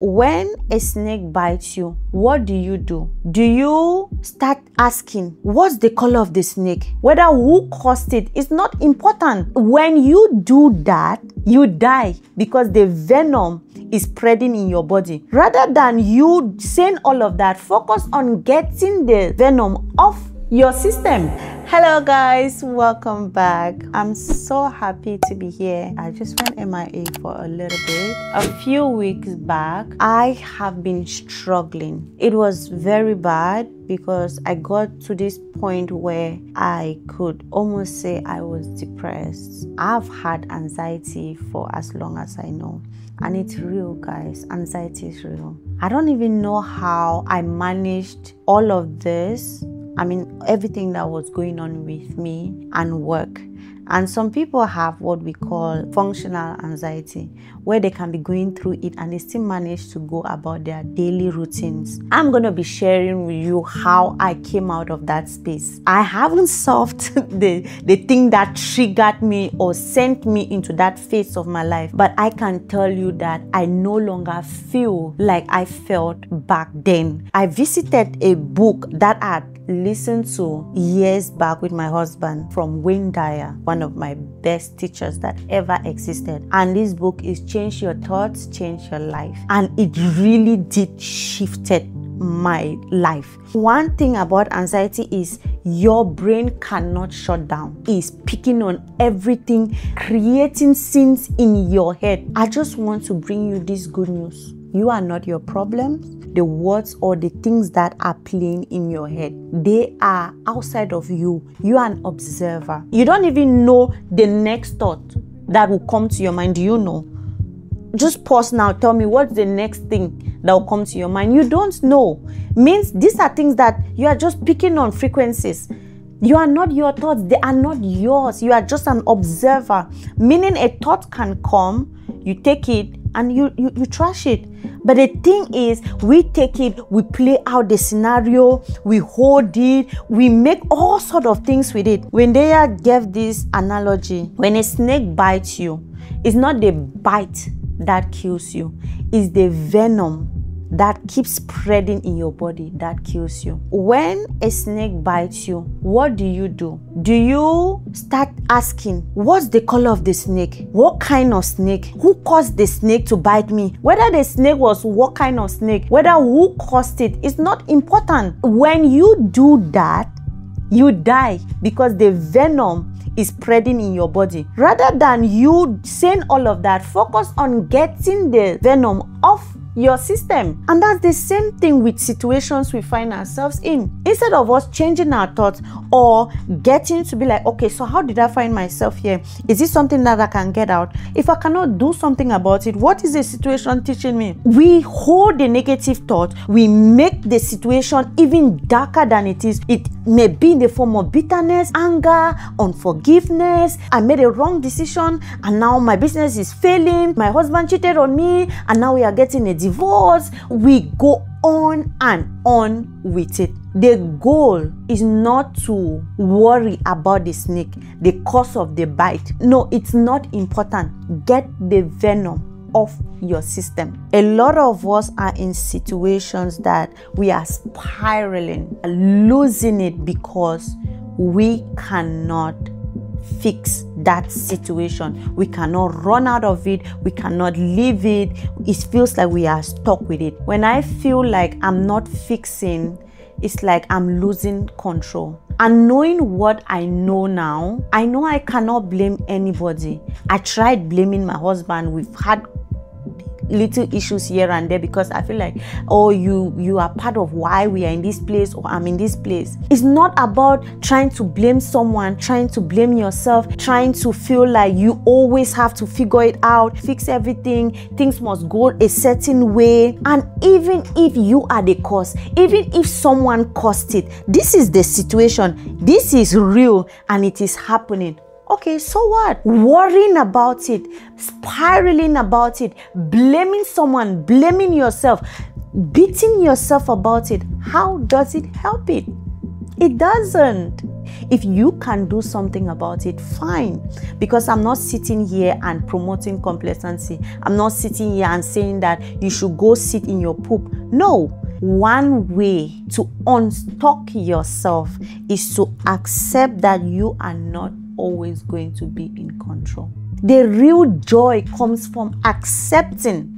When a snake bites you, what do? Do you start asking, what's the color of the snake? Whether who caused it is not important. When you do that, you die because the venom is spreading in your body. Rather than you saying all of that, focus on getting the venom off your system. Hello guys, welcome back. I'm so happy to be here. I just went MIA for a little bit. A few weeks back, I have been struggling. It was very bad because I got to this point where I could almost say I was depressed. I've had anxiety for as long as I know. And it's real, guys. Anxiety is real. I don't even know how I managed all of this. I mean, everything that was going on with me and work. And some people have what we call functional anxiety, where they can be going through it and they still manage to go about their daily routines. I'm going to be sharing with you how I came out of that space. I haven't solved the thing that triggered me or sent me into that phase of my life, but I can tell you that I no longer feel like I felt back then. I visited a book that I had listened to years back with my husband from Wayne Dyer, one of my best teachers that ever existed. And this book is Change Your Thoughts, Change Your Life. And it really did shifted my life. One thing about anxiety is your brain cannot shut down. It's picking on everything, creating scenes in your head. I just want to bring you this good news. You are not your problems. The words or the things that are playing in your head, they are outside of you. You are an observer. You don't even know the next thought that will come to your mind. Do you know? Just pause now. Tell me, what's the next thing that will come to your mind? You don't know. Means these are things that you are just picking on frequencies. You are not your thoughts. They are not yours. You are just an observer. Meaning a thought can come, you take it, and you trash it. But the thing is, we take it, we play out the scenario, we hold it, we make all sort of things with it. When Dyer gave this analogy, when a snake bites you, it's not the bite that kills you, it's the venom that keeps spreading in your body that kills you. When a snake bites you, what do? Do you start asking, what's the color of the snake? What kind of snake? Who caused the snake to bite me? Whether the snake was what kind of snake, whether who caused it, is not important. When you do that, you die because the venom is spreading in your body. Rather than you saying all of that, focus on getting the venom off your system. And that's the same thing with situations we find ourselves in. Instead of us changing our thoughts or getting to be like, okay, so how did I find myself here? Is this something that I can get out? If I cannot do something about it, what is the situation teaching me? We hold the negative thought, we make the situation even darker than it is. It may be in the form of bitterness, anger, unforgiveness. I made a wrong decision and now my business is failing. My husband cheated on me and now we are getting a divorce. We go on and on with it. The goal is not to worry about the snake, the cause of the bite. No, it's not important. Get the venom off your system. A lot of us are in situations that we are spiraling, losing it because we cannot fix that situation. We cannot run out of it. We cannot leave it. It feels like we are stuck with it. When I feel like I'm not fixing, it's like I'm losing control. And knowing what I know now, I know I cannot blame anybody. I tried blaming my husband. We've had little issues here and there because I feel like, oh, you are part of why we are in this place or I'm in this place. It's not about trying to blame someone, trying to blame yourself, trying to feel like you always have to figure it out, fix everything, things must go a certain way. And even if you are the cause, even if someone caused it, this is the situation, this is real and it is happening. Okay, so what? Worrying about it, spiraling about it, blaming someone, blaming yourself, beating yourself about it. How does it help it? It doesn't. If you can do something about it, fine. Because I'm not sitting here and promoting complacency. I'm not sitting here and saying that you should go sit in your poop. No. One way to unstuck yourself is to accept that you are not always going to be in control. The real joy comes from accepting.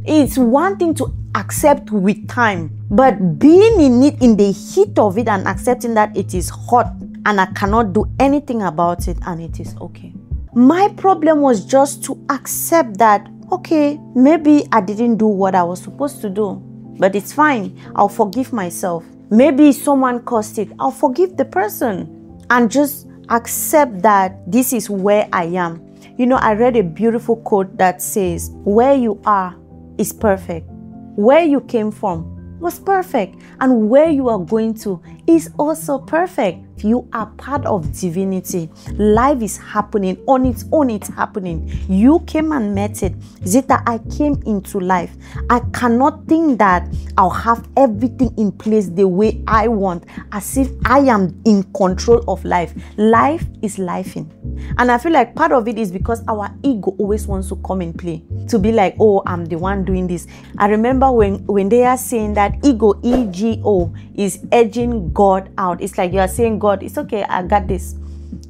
It's one thing to accept with time, but being in it, in the heat of it, and accepting that it is hot and I cannot do anything about it and it is okay. My problem was just to accept that, okay, maybe I didn't do what I was supposed to do, but it's fine. I'll forgive myself. Maybe someone caused it. I'll forgive the person and just accept that this is where I am. You know, I read a beautiful quote that says, where you are is perfect. Where you came from was perfect. And where you are going to is also perfect. You are part of divinity. Life is happening on its own. It's happening. You came and met it. Zita, I came into life. I cannot think that I'll have everything in place the way I want, as if I am in control of life. Life is lifing. And I feel like part of it is because our ego always wants to come and play. To be like, oh, I'm the one doing this. I remember when they are saying that ego, ego, is edging God out. It's like you are saying, God, it's okay, I got this.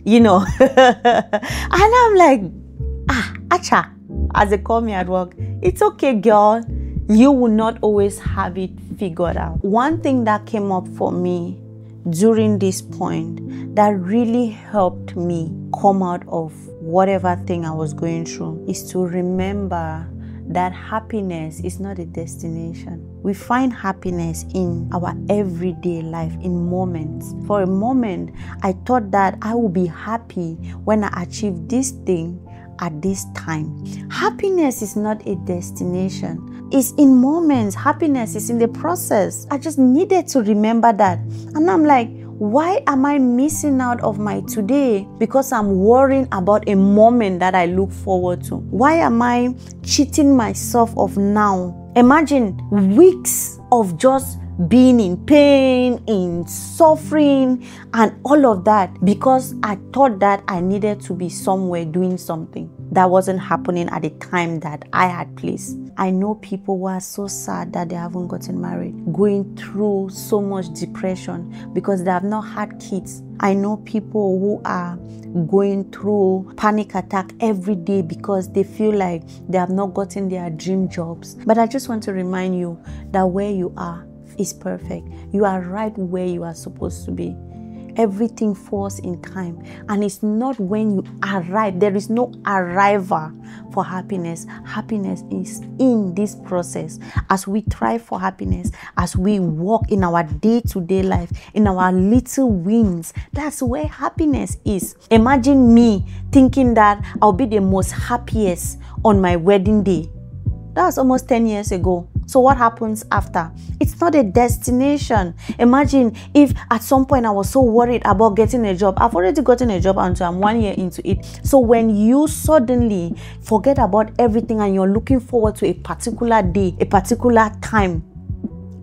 You know. And I'm like, acha, as they call me at work, it's okay, girl. You will not always have it figured out. One thing that came up for me during this point that really helped me come out of whatever thing I was going through is to remember that happiness is not a destination. We find happiness in our everyday life, in moments. For a moment, I thought that I would be happy when I achieve this thing at this time. Happiness is not a destination. It's in moments. Happiness is in the process. I just needed to remember that. And I'm like, why am I missing out of my today because I'm worrying about a moment that I look forward to? Why am I cheating myself of now? Imagine weeks of just being in pain, in suffering, and all of that because I thought that I needed to be somewhere doing something that wasn't happening at the time that I had placed. I know people who are so sad that they haven't gotten married, going through so much depression because they have not had kids. I know people who are going through panic attack every day because they feel like they have not gotten their dream jobs. But I just want to remind you that where you are is perfect. You are right where you are supposed to be. Everything falls in time, and it's not when you arrive. There is no arrival for happiness. Happiness is in this process. As we try for happiness, as we walk in our day-to-day life, in our little wins, that's where happiness is. Imagine me thinking that I'll be the most happiest on my wedding day. That was almost 10 years ago. So what happens after? It's not a destination. Imagine if at some point I was so worried about getting a job. I've already gotten a job until I'm 1 year into it. So when you suddenly forget about everything and you're looking forward to a particular day, a particular time,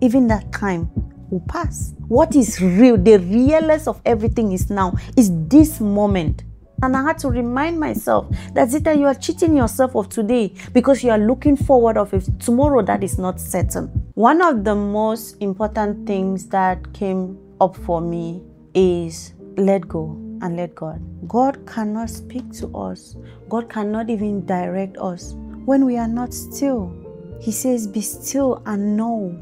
even that time will pass. What is real, the realest of everything is now, is this moment. And I had to remind myself that Zita, you are cheating yourself of today because you are looking forward of it tomorrow that is not certain. One of the most important things that came up for me is let go and let God. God cannot speak to us. God cannot even direct us when we are not still. He says, be still and know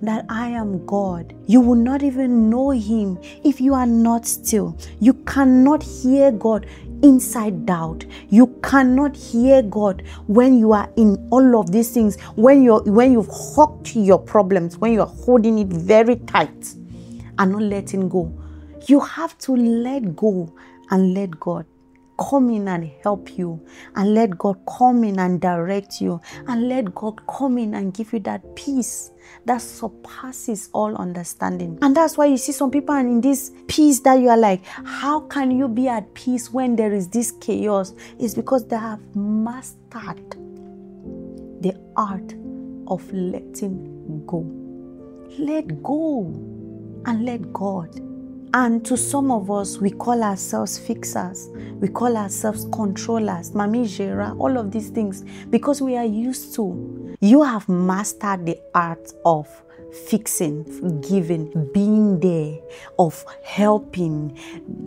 that I am God. You will not even know Him if you are not still. You cannot hear God inside doubt. You cannot hear God when you are in all of these things, when you've hugged your problems, when you're holding it very tight and not letting go. You have to let go and let God come in and help you, and let God come in and direct you, and let God come in and give you that peace that surpasses all understanding. And that's why you see some people are in this peace that you are like, how can you be at peace when there is this chaos? It's because they have mastered the art of letting go. Let go and let God. And to some of us, we call ourselves fixers. We call ourselves controllers, Mami Jera, all of these things, because we are used to. You have mastered the art of fixing, giving, being there, of helping,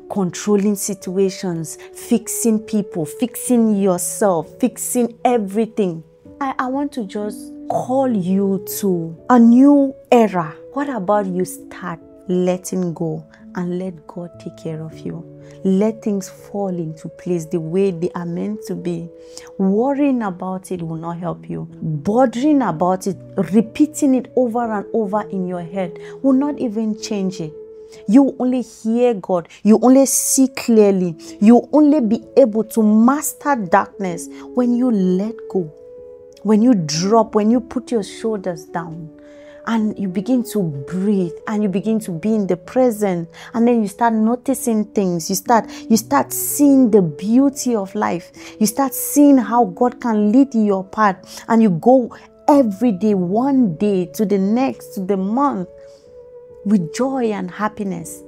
controlling situations, fixing people, fixing yourself, fixing everything. I want to just call you to a new era. What about you start letting go and let God take care of you? Let things fall into place the way they are meant to be. Worrying about it will not help you. Bothering about it, repeating it over and over in your head will not even change it. You only hear God. You only see clearly. You only be able to master darkness when you let go. When you drop, when you put your shoulders down and you begin to breathe and you begin to be in the present, and then you start noticing things. You start seeing the beauty of life. You start seeing how God can lead your path, and you go every day, one day to the next, to the month, with joy and happiness.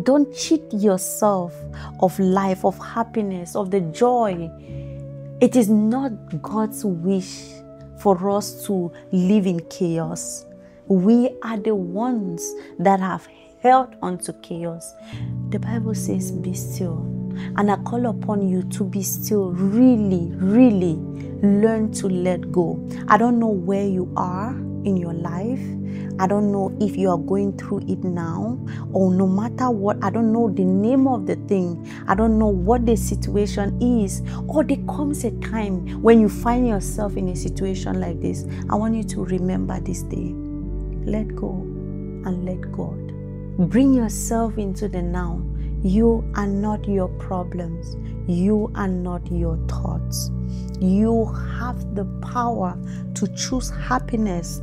Don't cheat yourself of life, of happiness, of the joy. It is not God's wish for us to live in chaos. We are the ones that have held onto chaos. The Bible says, be still. And I call upon you to be still. Really, really learn to let go. I don't know where you are in your life. I don't know if you are going through it now, or no matter what. I don't know the name of the thing. I don't know what the situation is. Or there comes a time when you find yourself in a situation like this. I want you to remember this day. Let go and let God. Bring yourself into the now. You are not your problems. You are not your thoughts. You have the power to choose happiness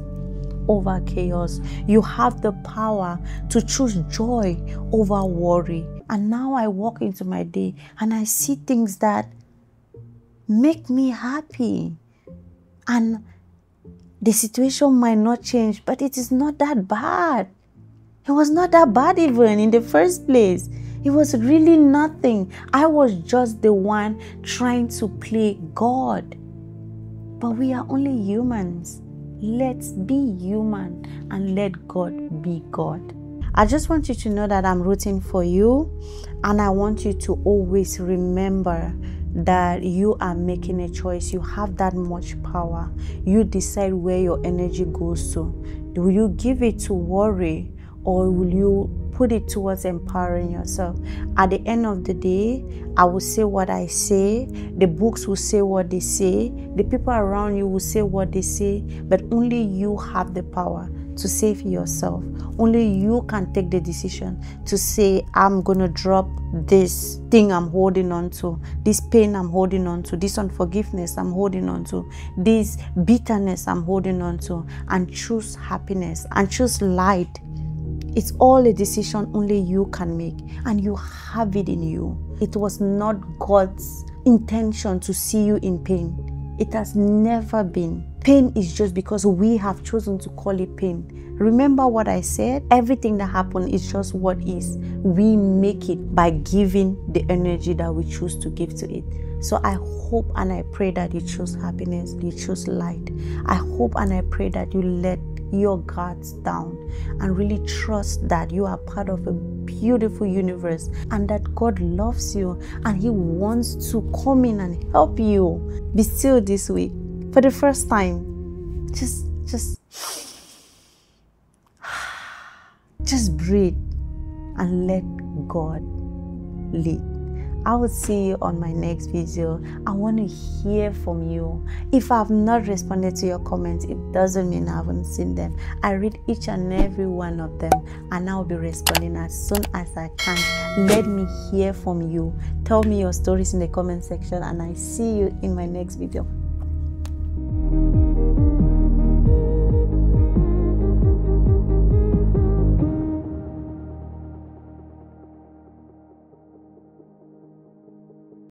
over chaos. You have the power to choose joy over worry. And now I walk into my day and I see things that make me happy. And the situation might not change, but it is not that bad. It was not that bad even in the first place. It was really nothing. I was just the one trying to play God. But we are only humans. Let's be human and let God be God. I just want you to know that I'm rooting for you, and I want you to always remember that you are making a choice. You have that much power. You decide where your energy goes to. Will you give it to worry, or will you put it towards empowering yourself? At the end of the day, I will say what I say. The books will say what they say. The people around you will say what they say. But only you have the power to save yourself. Only you can take the decision to say, I'm going to drop this thing I'm holding on to, this pain I'm holding on to, this unforgiveness I'm holding on to, this bitterness I'm holding on to, and choose happiness and choose light. It's all a decision only you can make, and you have it in you. It was not God's intention to see you in pain. It has never been. Pain is just because we have chosen to call it pain. Remember what I said? Everything that happened is just what is. We make it by giving the energy that we choose to give to it. So I hope and I pray that you choose happiness, you choose light. I hope and I pray that you let your guards down and really trust that you are part of a beautiful universe, and that God loves you and He wants to come in and help you. Be still this week. For the first time, just breathe and let God lead. I will see you on my next video. I want to hear from you. If I have not responded to your comments, it doesn't mean I haven't seen them. I read each and every one of them, and I'll be responding as soon as I can. Let me hear from you. Tell me your stories in the comment section, and I see you in my next video.